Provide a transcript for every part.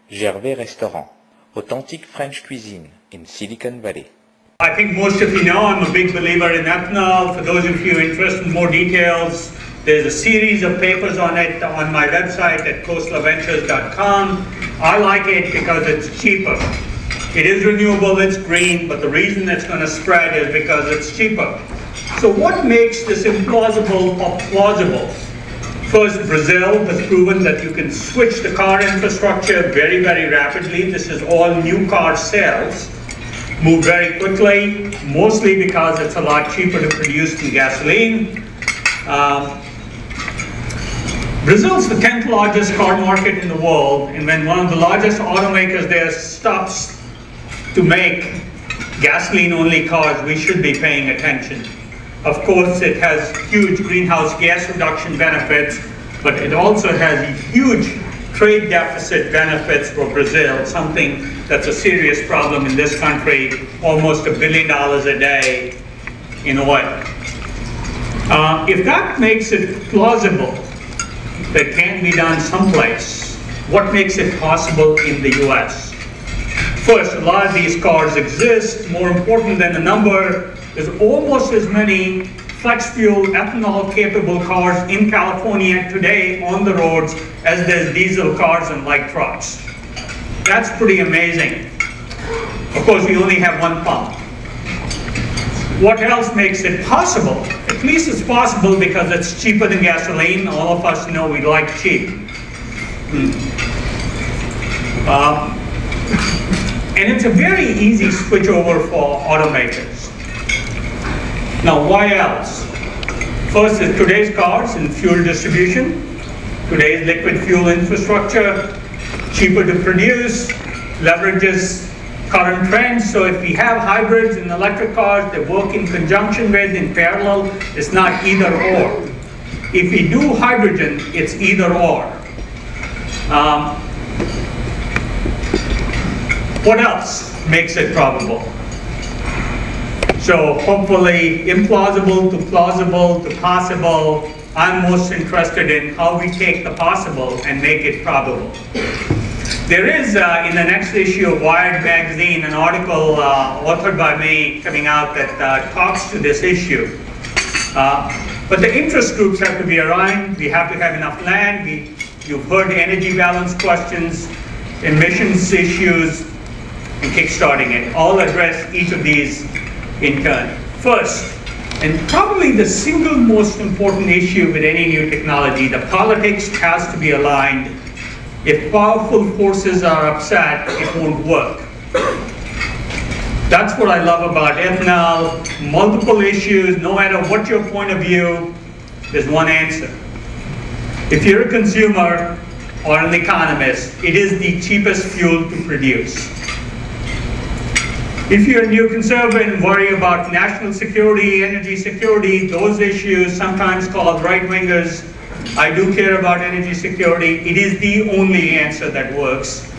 Gervais Restaurant, authentic French cuisine in Silicon Valley. I think most of you know I'm a big believer in ethanol. For those of you interested in more details, there's a series of papers on it on my website at khoslaventures.com. I like it because it's cheaper. It is renewable, it's green, but the reason it's going to spread is because it's cheaper. So what makes this implausible or plausible? First, Brazil has proven that you can switch the car infrastructure very, very rapidly. This is all new car sales. Move very quickly, mostly because it's a lot cheaper to produce than gasoline. Brazil's the 10th largest car market in the world, and when one of the largest automakers there stops to make gasoline-only cars, we should be paying attention. Of course, it has huge greenhouse gas reduction benefits, but it also has huge trade deficit benefits for Brazil, something that's a serious problem in this country, almost $1 billion a day in oil. If that makes it plausible that can be done someplace, what makes it possible in the US? First, a lot of these cars exist. More important than the number, there's almost as many flex fuel ethanol capable cars in California today on the roads as there's diesel cars and light trucks. That's pretty amazing. Of course, we only have one pump. What else makes it possible? At least it's possible because it's cheaper than gasoline. All of us know we like cheap. And it's a very easy switch over for automakers. Now, why else? First is today's cars and fuel distribution, today's liquid fuel infrastructure, cheaper to produce, leverages current trends. So if we have hybrids and electric cars, they work in conjunction with, in parallel, it's not either or. If we do hydrogen, it's either or. What else makes it probable? So hopefully implausible to plausible to possible. I'm most interested in how we take the possible and make it probable. There is, in the next issue of Wired magazine, an article authored by me coming out that talks to this issue. But the interest groups have to be aligned. We have to have enough land. You've heard energy balance questions, emissions issues, and kickstarting it. I'll address each of these in turn. First, and probably the single most important issue with any new technology, the politics has to be aligned. If powerful forces are upset, it won't work. That's what I love about ethanol. Multiple issues, no matter what your point of view, there's one answer. If you're a consumer or an economist, it is the cheapest fuel to produce. If you're a neoconservative and worry about national security, energy security, those issues, sometimes called right-wingers, I do care about energy security. It is the only answer that works.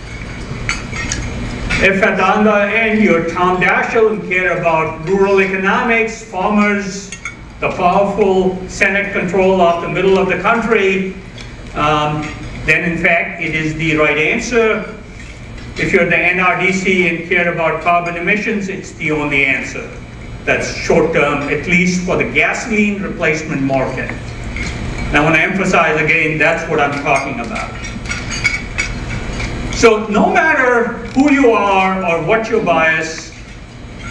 If at the other end you're Tom Daschle and care about rural economics, farmers, the powerful Senate control of the middle of the country, then in fact it is the right answer. If you're the NRDC and care about carbon emissions, it's the only answer. That's short term, at least for the gasoline replacement market. Now, I want to emphasize again, that's what I'm talking about. So no matter who you are or what your bias,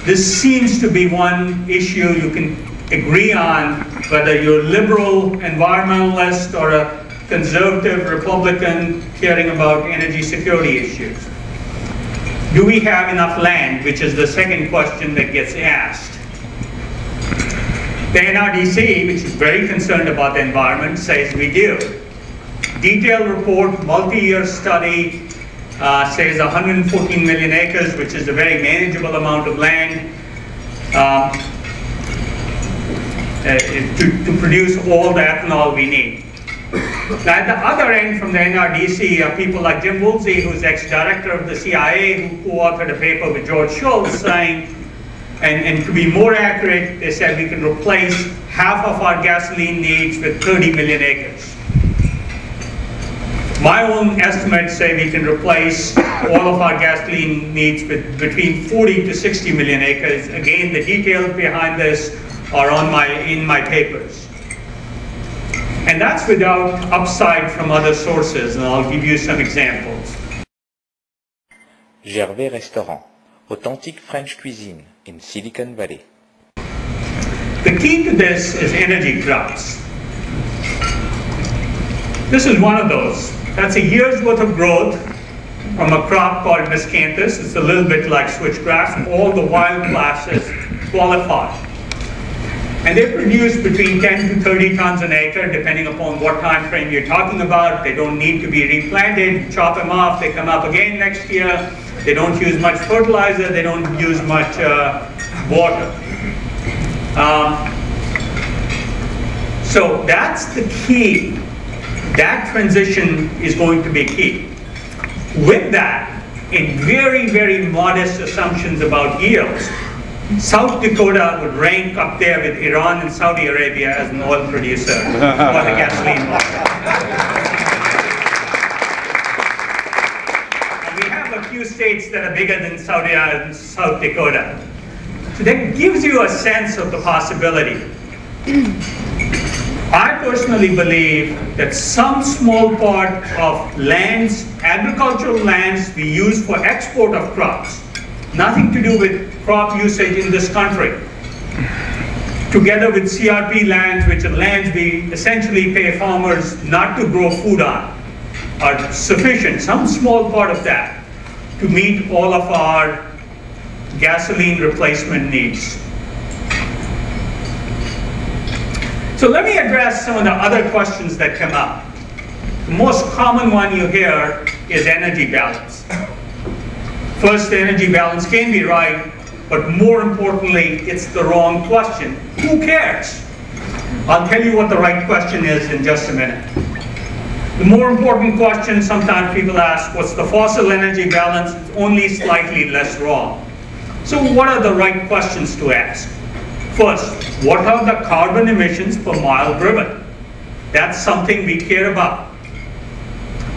this seems to be one issue you can agree on, whether you're a liberal environmentalist or a conservative Republican caring about energy security issues. Do we have enough land, which is the second question that gets asked. The NRDC, which is very concerned about the environment, says we do. Detailed report, multi-year study, says 114 million acres, which is a very manageable amount of land to produce all the ethanol we need. Now, at the other end from the NRDC are people like Jim Woolsey, who's ex-director of the CIA, who co-authored a paper with George Shultz saying, and to be more accurate, they said we can replace half of our gasoline needs with 30 million acres. My own estimates say we can replace all of our gasoline needs with between 40 to 60 million acres. Again, the details behind this are in my papers. And that's without upside from other sources, and I'll give you some examples. Gervais Restaurant, authentic French cuisine in Silicon Valley. The key to this is energy crops. This is one of those. That's a year's worth of growth from a crop called miscanthus. It's a little bit like switchgrass. All the wild classes qualify. And they produce between 10 to 30 tons an acre, depending upon what time frame you're talking about. They don't need to be replanted. Chop them off. They come up again next year. They don't use much fertilizer. They don't use much water. So that's the key. That transition is going to be key. With that, in very, very modest assumptions about yields, South Dakota would rank up there with Iran and Saudi Arabia as an oil producer for the gasoline market. And we have a few states that are bigger than Saudi and South Dakota. So that gives you a sense of the possibility. I personally believe that some small part of lands, agricultural lands we use for export of crops, nothing to do with crop usage in this country, together with CRP lands, which are lands we essentially pay farmers not to grow food on, are sufficient, some small part of that, to meet all of our gasoline replacement needs. So let me address some of the other questions that come up. The most common one you hear is energy balance. First, the energy balance can be right, but more importantly, it's the wrong question. Who cares? I'll tell you what the right question is in just a minute. The more important question sometimes people ask, what's the fossil energy balance? It's only slightly less wrong. So what are the right questions to ask? First, what are the carbon emissions per mile driven? That's something we care about.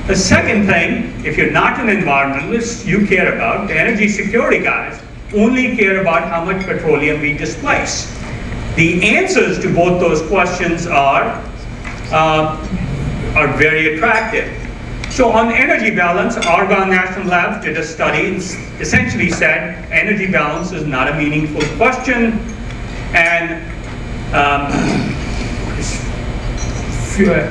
The second thing, if you're not an environmentalist, you care about, the energy security guys only care about how much petroleum we displace. The answers to both those questions are very attractive. So on energy balance, Argonne National Labs did a study and essentially said energy balance is not a meaningful question. And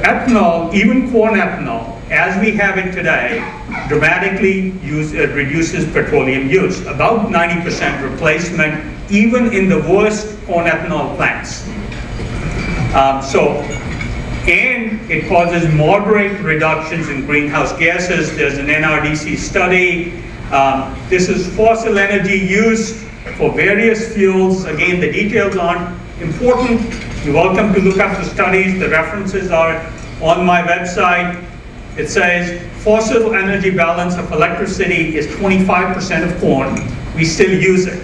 ethanol, even corn ethanol, as we have it today, dramatically reduces petroleum use. About 90% replacement, even in the worst corn ethanol plants. And it causes moderate reductions in greenhouse gases. There's an NRDC study. This is fossil energy use for various fuels. Again, the details aren't important. You're welcome to look up the studies. The references are on my website. It says fossil energy balance of electricity is 25% of corn. We still use it.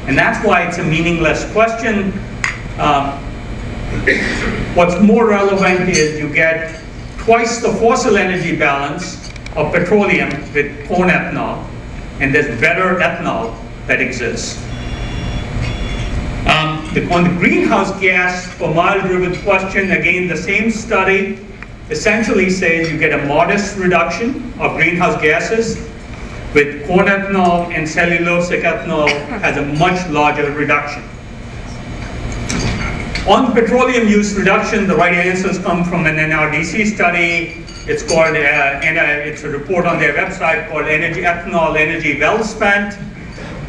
And that's why it's a meaningless question. What's more relevant is you get twice the fossil energy balance of petroleum with corn ethanol, and there's better ethanol that exists. On the greenhouse gas per mile driven question, again, the same study essentially says you get a modest reduction of greenhouse gases, with corn ethanol, and cellulosic ethanol has a much larger reduction. On petroleum use reduction, the right answers come from an NRDC study. It's called, it's a report on their website called Ethanol Energy Well Spent.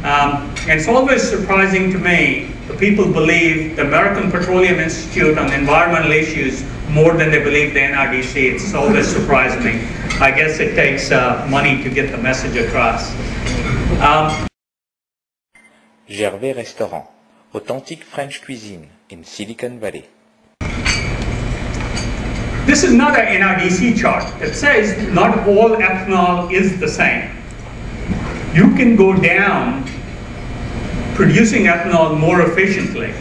And it's always surprising to me that people believe the American Petroleum Institute on environmental issues more than they believe the NRDC. It's always surprised me. I guess it takes money to get the message across. Gervais Restaurant, authentic French cuisine in Silicon Valley. This is not an NRDC chart. It says not all ethanol is the same. You can go down producing ethanol more efficiently.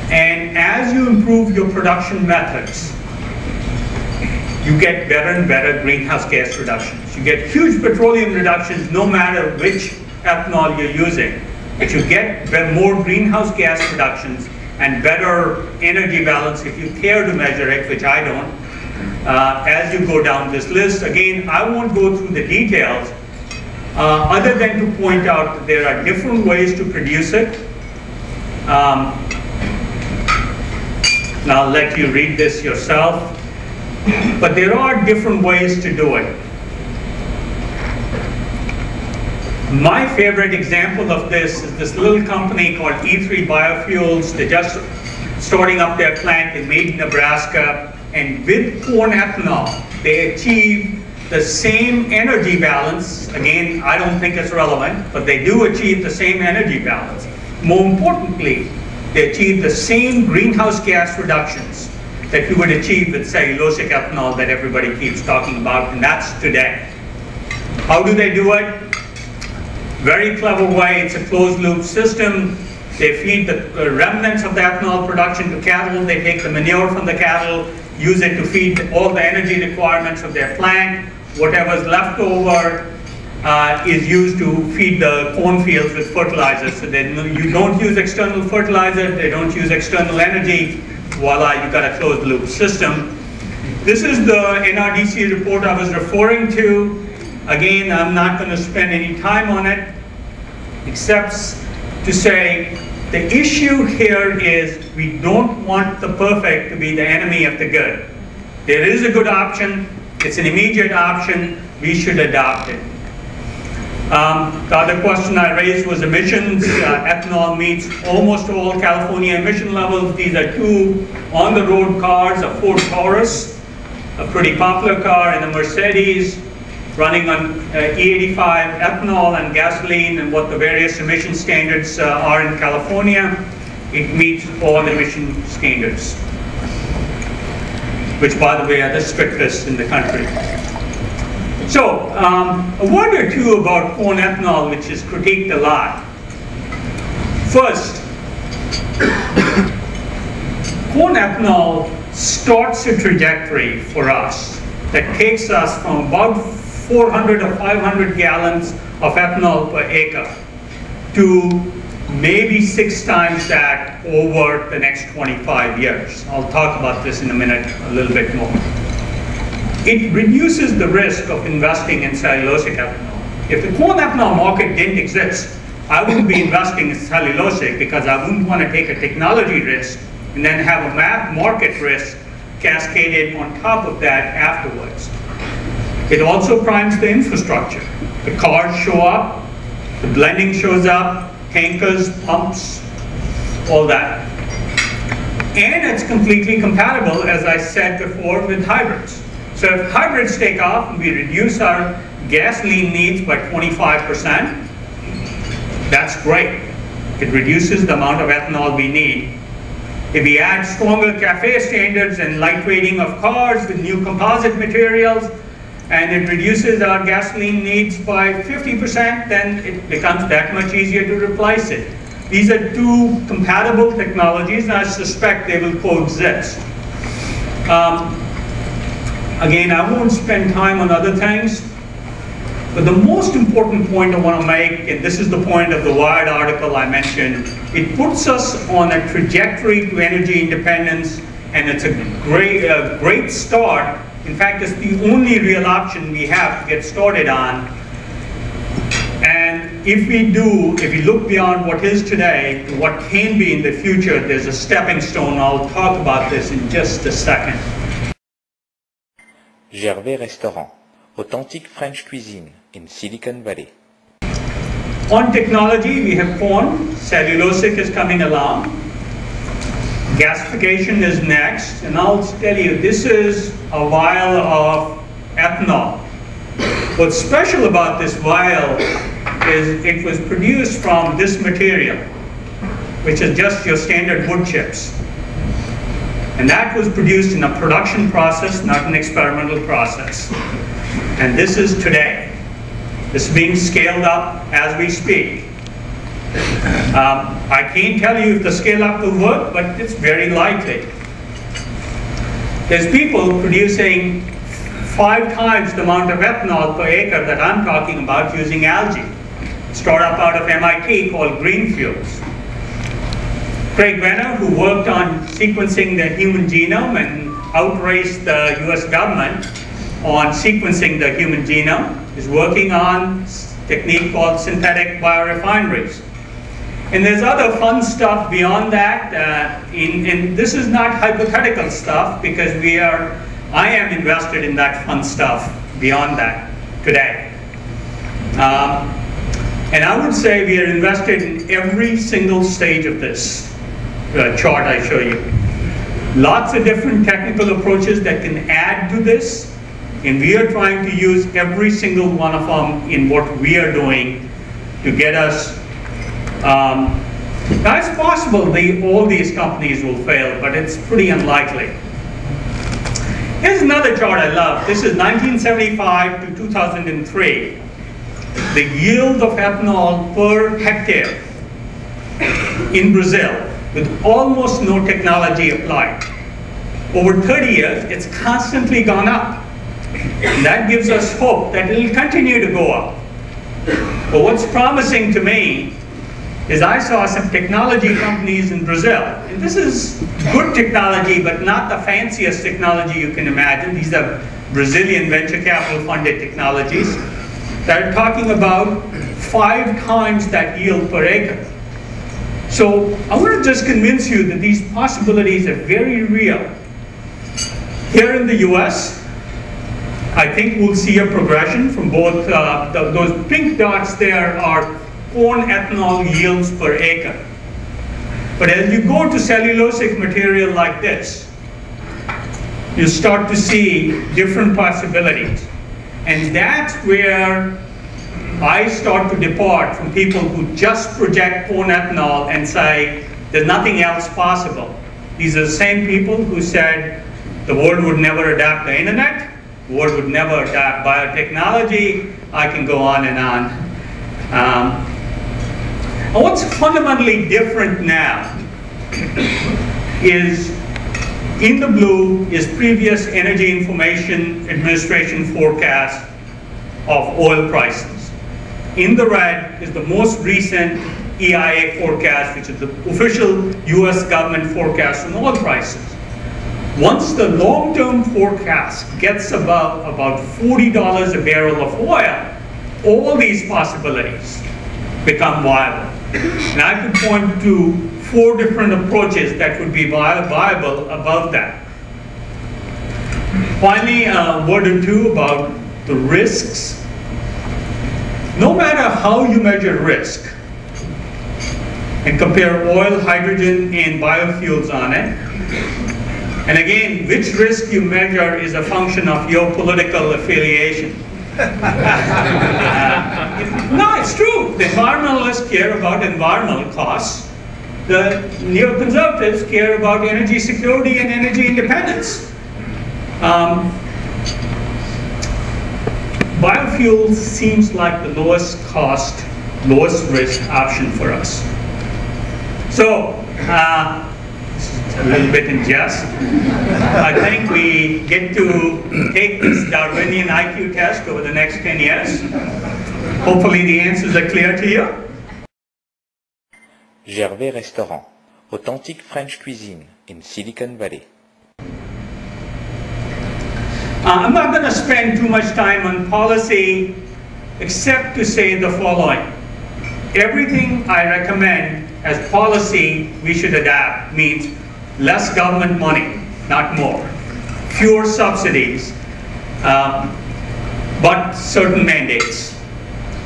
And as you improve your production methods, you get better and better greenhouse gas reductions. You get huge petroleum reductions no matter which ethanol you're using, but you get more greenhouse gas reductions and better energy balance if you care to measure it, which I don't, as you go down this list. Again, I won't go through the details, other than to point out that there are different ways to produce it. And I'll let you read this yourself. But there are different ways to do it. My favorite example of this is this little company called E3 Biofuels. They're just starting up their plant in Maiden, Nebraska. And with corn ethanol, they achieve the same energy balance. Again, I don't think it's relevant, but they do achieve the same energy balance. More importantly, they achieve the same greenhouse gas reductions that you would achieve with cellulosic ethanol that everybody keeps talking about, and that's today. How do they do it? Very clever way. It's a closed loop system. They feed the remnants of the ethanol production to cattle. They take the manure from the cattle, use it to feed all the energy requirements of their plant. Whatever's left over is used to feed the cornfields with fertilizer. So you don't use external fertilizer, they don't use external energy. Voila, you got a closed loop system. This is the NRDC report I was referring to. Again, I'm not going to spend any time on it, except to say the issue here is we don't want the perfect to be the enemy of the good. There is a good option, it's an immediate option, we should adopt it. The other question I raised was emissions. Ethanol meets almost all California emission levels. These are two on-the-road cars, a Ford Taurus, a pretty popular car, and a Mercedes running on E85 ethanol and gasoline, and what the various emission standards are in California. It meets all emission standards, which, by the way, are the strictest in the country. So, a word or two about corn ethanol, which is critiqued a lot. First, corn ethanol starts a trajectory for us that takes us from about 400 or 500 gallons of ethanol per acre to maybe 6 times that over the next 25 years. I'll talk about this in a minute a little bit more. It reduces the risk of investing in cellulosic ethanol. If the corn ethanol market didn't exist, I wouldn't be investing in cellulosic because I wouldn't want to take a technology risk and then have a market risk cascaded on top of that afterwards. It also primes the infrastructure. The cars show up, the blending shows up, tankers, pumps, all that. And it's completely compatible, as I said before, with hybrids. So if hybrids take off and we reduce our gasoline needs by 25%, that's great. It reduces the amount of ethanol we need. If we add stronger CAFE standards and lightweighting of cars with new composite materials, and it reduces our gasoline needs by 50%, then it becomes that much easier to replace it. These are two compatible technologies, and I suspect they will coexist. Again, I won't spend time on other things, but the most important point I want to make, and this is the point of the Wired article I mentioned, it puts us on a trajectory to energy independence, and it's a great start. In fact, it's the only real option we have to get started on. And if we look beyond what is today to what can be in the future, there's a stepping stone. I'll talk about this in just a second. Gervais Restaurant, authentic French cuisine in Silicon Valley. On technology, we have corn, cellulosic is coming along, gasification is next, and I'll tell you, this is a vial of ethanol. What's special about this vial is it was produced from this material, which is just your standard wood chips. And that was produced in a production process, not an experimental process. And this is today. This is being scaled up as we speak. I can't tell you if the scale up will work, but it's very likely. There's people producing 5 times the amount of ethanol per acre that I'm talking about using algae. A startup out of MIT called Green Fuels. Craig Venner, who worked on sequencing the human genome and outraced the US government on sequencing the human genome, is working on a technique called synthetic biorefineries. And there's other fun stuff beyond that, and this is not hypothetical stuff because I am invested in that fun stuff beyond that today. And I would say we are invested in every single stage of this chart I show you. Lots of different technical approaches that can add to this, and we are trying to use every single one of them in what we are doing to get us. Now it's possible all these companies will fail, but it's pretty unlikely. Here's another chart I love. This is 1975 to 2003. The yield of ethanol per hectare in Brazil with almost no technology applied. Over 30 years, it's constantly gone up. And that gives us hope that it will continue to go up. But what's promising to me is I saw some technology companies in Brazil. And this is good technology, but not the fanciest technology you can imagine. These are Brazilian venture capital funded technologies that are talking about 5 times that yield per acre. So I want to just convince you that these possibilities are very real. Here in the US, I think we'll see a progression from both, those pink dots there are corn ethanol yields per acre. But as you go to cellulosic material like this, you start to see different possibilities. And that's where I start to depart from people who just project corn ethanol and say there's nothing else possible. These are the same people who said the world would never adapt the internet, the world would never adapt biotechnology. I can go on and on. And what's fundamentally different now is in the blue is previous Energy Information Administration forecast of oil prices. In the red is the most recent EIA forecast, which is the official US government forecast on oil prices. Once the long-term forecast gets above about $40 a barrel of oil, all these possibilities become viable. And I could point to 4 different approaches that would be viable above that. Finally, a word or two about the risks. No matter how you measure risk and compare oil, hydrogen, and biofuels on it, and again, which risk you measure is a function of your political affiliation. No, it's true. The environmentalists care about environmental costs. The neoconservatives care about energy security and energy independence. Biofuels seems like the lowest cost, lowest risk option for us. So, this is a little bit in jest. I think we get to take this Darwinian IQ test over the next 10 years. Hopefully the answers are clear to you. Gervais Restaurant, authentic French cuisine in Silicon Valley. I'm not going to spend too much time on policy except to say the following. Everything I recommend as policy we should adapt means less government money, not more. Fewer subsidies, but certain mandates.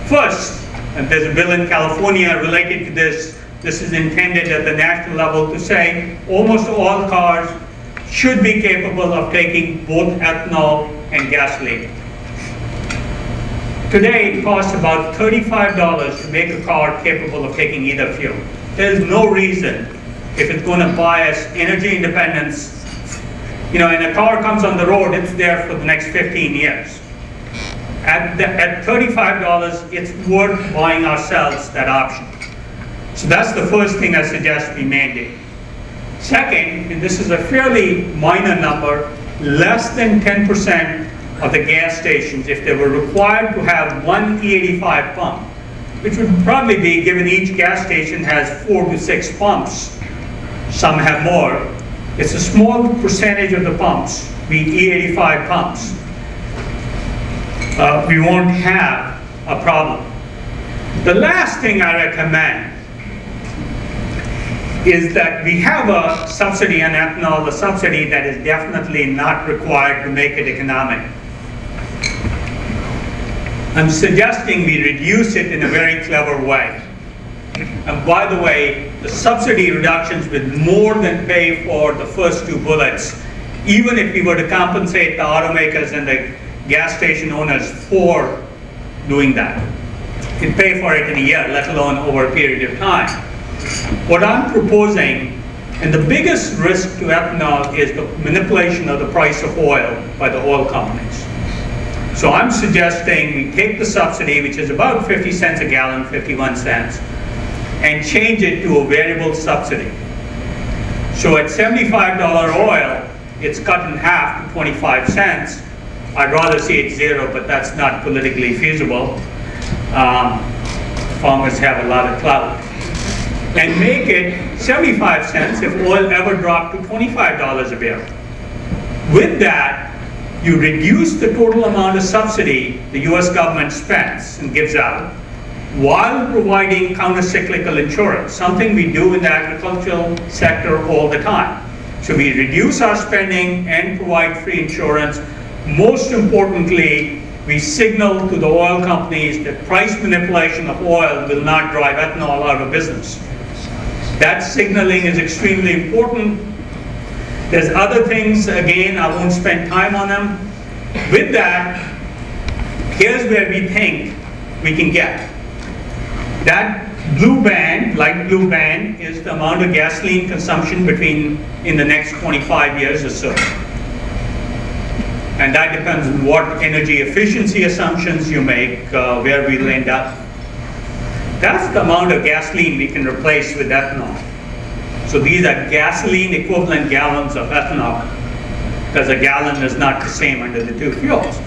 First, and there's a bill in California related to this. This is intended at the national level to say almost all cars should be capable of taking both ethanol and gasoline. Today, it costs about $35 to make a car capable of taking either fuel. There's no reason, if it's going to buy us energy independence, and a car comes on the road, it's there for the next 15 years. At $35, it's worth buying ourselves that option. So that's the first thing I suggest we mandate. Second, and this is a fairly minor number, less than 10% of the gas stations, if they were required to have one E85 pump, which would probably be, given each gas station has 4 to 6 pumps, some have more, it's a small percentage of the pumps, be E85 pumps. We won't have a problem. The last thing I recommend is that we have a subsidy on ethanol, a subsidy that is definitely not required to make it economic. I'm suggesting we reduce it in a very clever way. And by the way, the subsidy reductions will more than pay for the first 2 bullets, even if we were to compensate the automakers and the gas station owners for doing that. You can pay for it in a year, let alone over a period of time. What I'm proposing, and the biggest risk to ethanol, is the manipulation of the price of oil by the oil companies. So I'm suggesting we take the subsidy, which is about 50 cents a gallon, 51 cents, and change it to a variable subsidy. So at $75 oil, it's cut in half to 25 cents. I'd rather see it 0, but that's not politically feasible. Farmers have a lot of clout. And make it 75 cents if oil ever dropped to $25 a barrel. With that, you reduce the total amount of subsidy the US government spends and gives out, while providing counter-cyclical insurance, something we do in the agricultural sector all the time. So we reduce our spending and provide free insurance. Most importantly, we signal to the oil companies that price manipulation of oil will not drive ethanol out of business. That signaling is extremely important. There's other things, again, I won't spend time on them. With that, here's where we think we can get. That blue band, light blue band, is the amount of gasoline consumption in the next 25 years or so. And that depends on what energy efficiency assumptions you make, where we'll end up. That's the amount of gasoline we can replace with ethanol. So these are gasoline equivalent gallons of ethanol, because a gallon is not the same under the 2 fuels.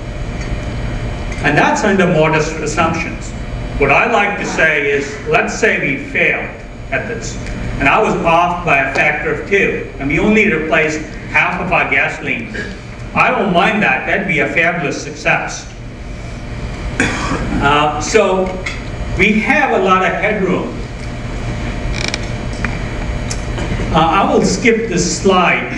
And that's under modest assumptions. What I like to say is, let's say we failed at this, and I was off by a factor of 2, and we only replaced half of our gasoline. I don't mind that. That'd be a fabulous success. So we have a lot of headroom. I will skip this slide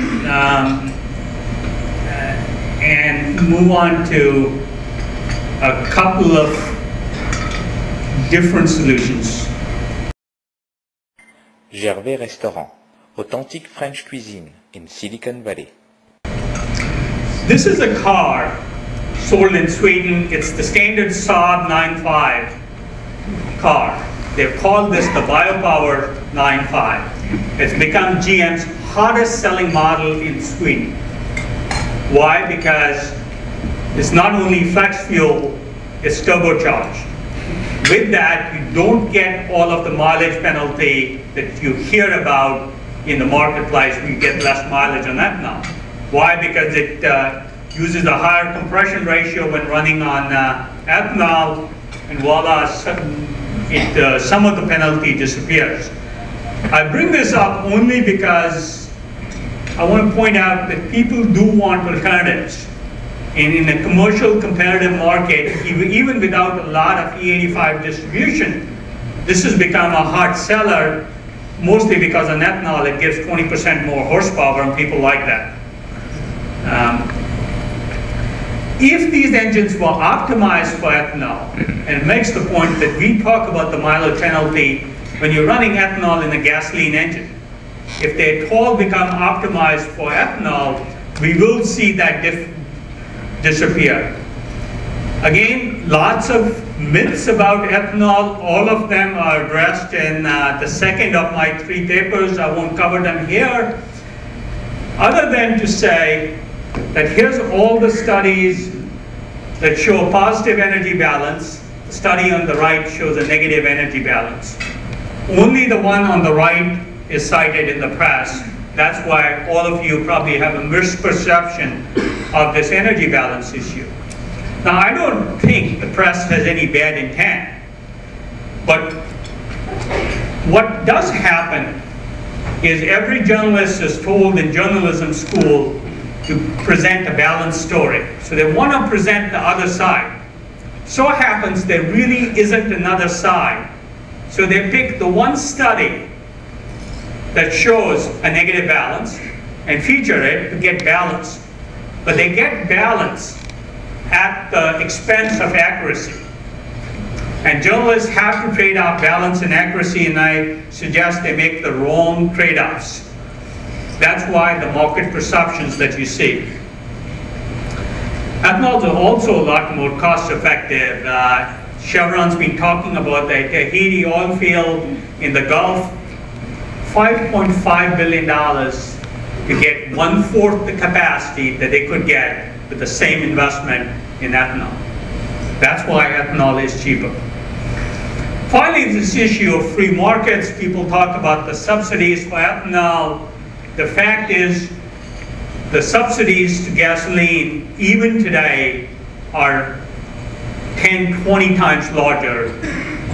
and move on to a couple of different solutions. Gervais Restaurant, authentic French cuisine in Silicon Valley. This is a car sold in Sweden. It's the standard Saab 9.5 car. They've called this the Biopower 9.5. It's become GM's hottest selling model in Sweden. Why? Because it's not only flex fuel, it's turbocharged. With that, you don't get all of the mileage penalty that you hear about in the marketplace. You get less mileage on ethanol. Why? Because it uses a higher compression ratio when running on ethanol, and voila, some of the penalty disappears. I bring this up only because I want to point out that people do want alternatives. In a commercial competitive market, even without a lot of E85 distribution, this has become a hard seller, mostly because on ethanol it gives 20% more horsepower, and people like that. If these engines were optimized for ethanol, and it makes the point that we talk about the mileage penalty when you're running ethanol in a gasoline engine, if they at all become optimized for ethanol, we will see that disappear. Again, lots of myths about ethanol. All of them are addressed in the second of my 3 papers. I won't cover them here, other than to say that here's all the studies that show positive energy balance. The study on the right shows a negative energy balance. Only the one on the right is cited in the press. That's why all of you probably have a misperception of this energy balance issue. Now, I don't think the press has any bad intent, but what does happen is every journalist is told in journalism school to present a balanced story. So they want to present the other side. So it happens there really isn't another side. So they pick the one study that shows a negative balance and feature it to get balance. But they get balance at the expense of accuracy. And journalists have to trade off balance and accuracy, and I suggest they make the wrong trade-offs. That's why the market perceptions that you see. Ethanol is also a lot more cost-effective. Chevron's been talking about the Tahiti oil field in the Gulf, $5.5 billion to get 1/4 the capacity that they could get with the same investment in ethanol. That's why ethanol is cheaper. Finally, this issue of free markets, people talk about the subsidies for ethanol. The fact is, the subsidies to gasoline, even today, are 10, 20 times larger,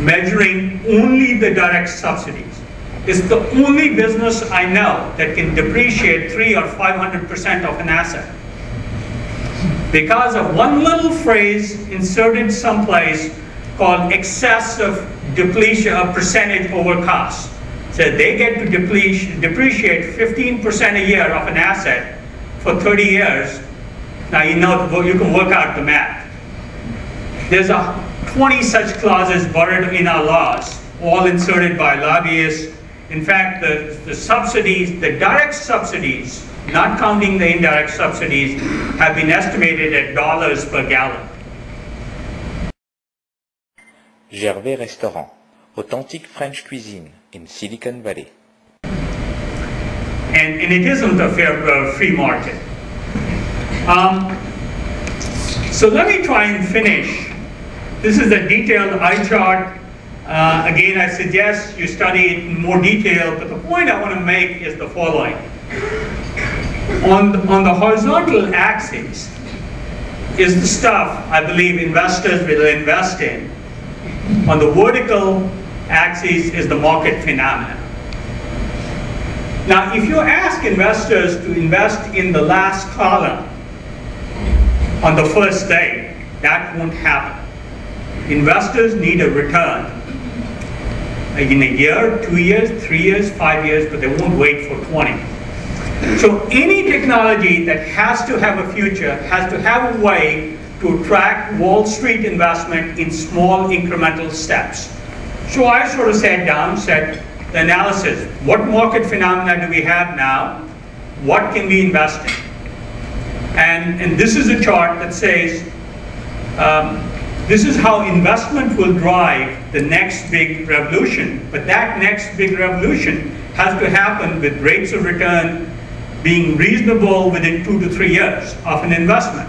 measuring only the direct subsidies. It's the only business I know that can depreciate 300 or 500% of an asset. Because of one little phrase inserted someplace called excessive depletion of percentage over cost. So they get to depreciate 15% a year of an asset for 30 years. Now you know, you can work out the math. There's 20 such clauses buried in our laws, all inserted by lobbyists. In fact, the subsidies, the direct subsidies, not counting the indirect subsidies, have been estimated at dollars per gallon. Gervais Restaurant, authentic French cuisine in Silicon Valley. And it isn't a fair free market. So let me try and finish. This is a detailed eye chart. Again, I suggest you study it in more detail, but the point I want to make is the following. On the horizontal axis is the stuff I believe investors will invest in. On the vertical axis is the market phenomena. Now, if you ask investors to invest in the last column on the first day, that won't happen. Investors need a return in a year, 2 years, 3 years, 5 years, but they won't wait for 20. So any technology that has to have a future has to have a way to attract Wall Street investment in small incremental steps. So I sort of sat down, said the analysis, what market phenomena do we have now? What can we invest in? And this is a chart that says, this is how investment will drive the next big revolution. But that next big revolution has to happen with rates of return being reasonable within 2 to 3 years of an investment.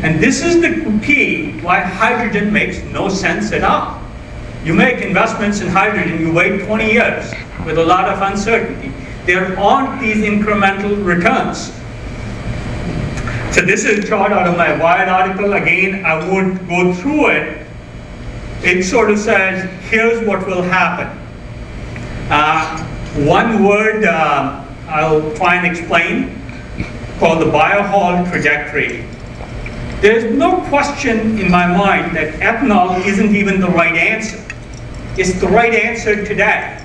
And this is the key why hydrogen makes no sense at all. You make investments in hydrogen, you wait 20 years with a lot of uncertainty. There aren't these incremental returns. So this is a chart out of my Wired article. Again, I won't go through it. It sort of says, here's what will happen. One word I'll try and explain, called the Bio-Hall trajectory. There's no question in my mind that ethanol isn't even the right answer. It's the right answer today.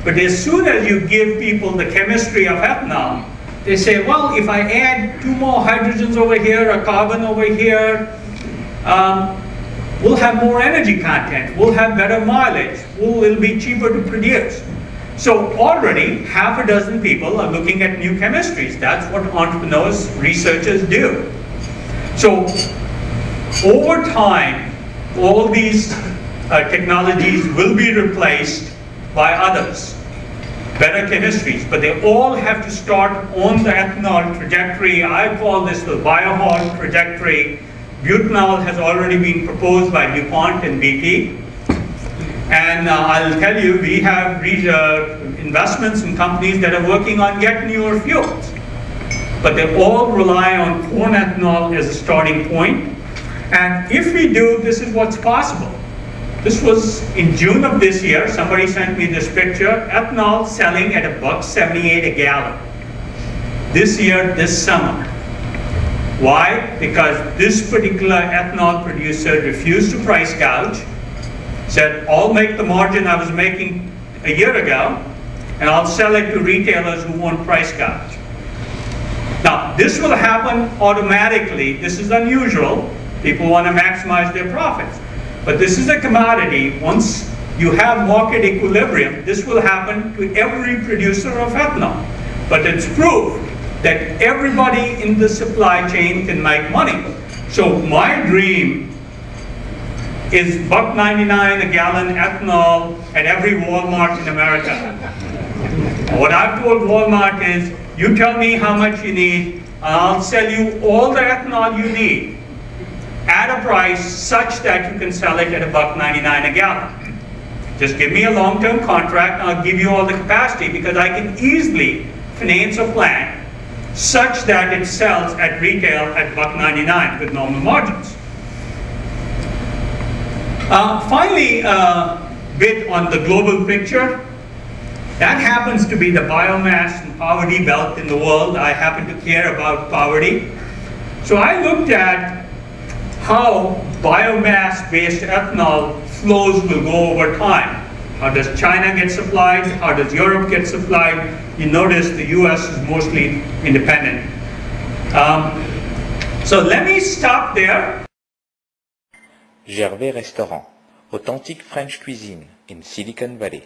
But as soon as you give people the chemistry of ethanol, they say, well, if I add 2 more hydrogens over here, a carbon over here, we'll have more energy content, we'll have better mileage, it'll be cheaper to produce. So already, half a dozen people are looking at new chemistries. That's what entrepreneurs, researchers do. So over time, all these technologies will be replaced by others, better chemistries, but they all have to start on the ethanol trajectory. I call this the Bio-Hall trajectory. Butanol has already been proposed by DuPont and BP. And I'll tell you, we have investments in companies that are working on yet newer fuels. But they all rely on corn ethanol as a starting point. And if we do, this is what's possible. This was in June of this year. Somebody sent me this picture. Ethanol selling at $1.78 a gallon. This year, this summer. Why? Because this particular ethanol producer refused to price gouge. Said, I'll make the margin I was making a year ago, and I'll sell it to retailers who won't price gouge. Now, this will happen automatically. This is unusual. People want to maximize their profits. But this is a commodity. Once you have market equilibrium, this will happen to every producer of ethanol. But it's proof that everybody in the supply chain can make money. So my dream is $1.99 a gallon ethanol at every Walmart in America. What I've told Walmart is, you tell me how much you need, and I'll sell you all the ethanol you need at a price such that you can sell it at $1.99 a gallon. Just give me a long-term contract, and I'll give you all the capacity, because I can easily finance a plant such that it sells at retail at $1.99 with normal margins. Finally, a bit on the global picture. That happens to be the biomass and poverty belt in the world. I happen to care about poverty. So I looked at how biomass-based ethanol flows will go over time. How does China get supplied? How does Europe get supplied? You notice the US is mostly independent. So let me stop there. Gervais Restaurant, authentic French cuisine in Silicon Valley.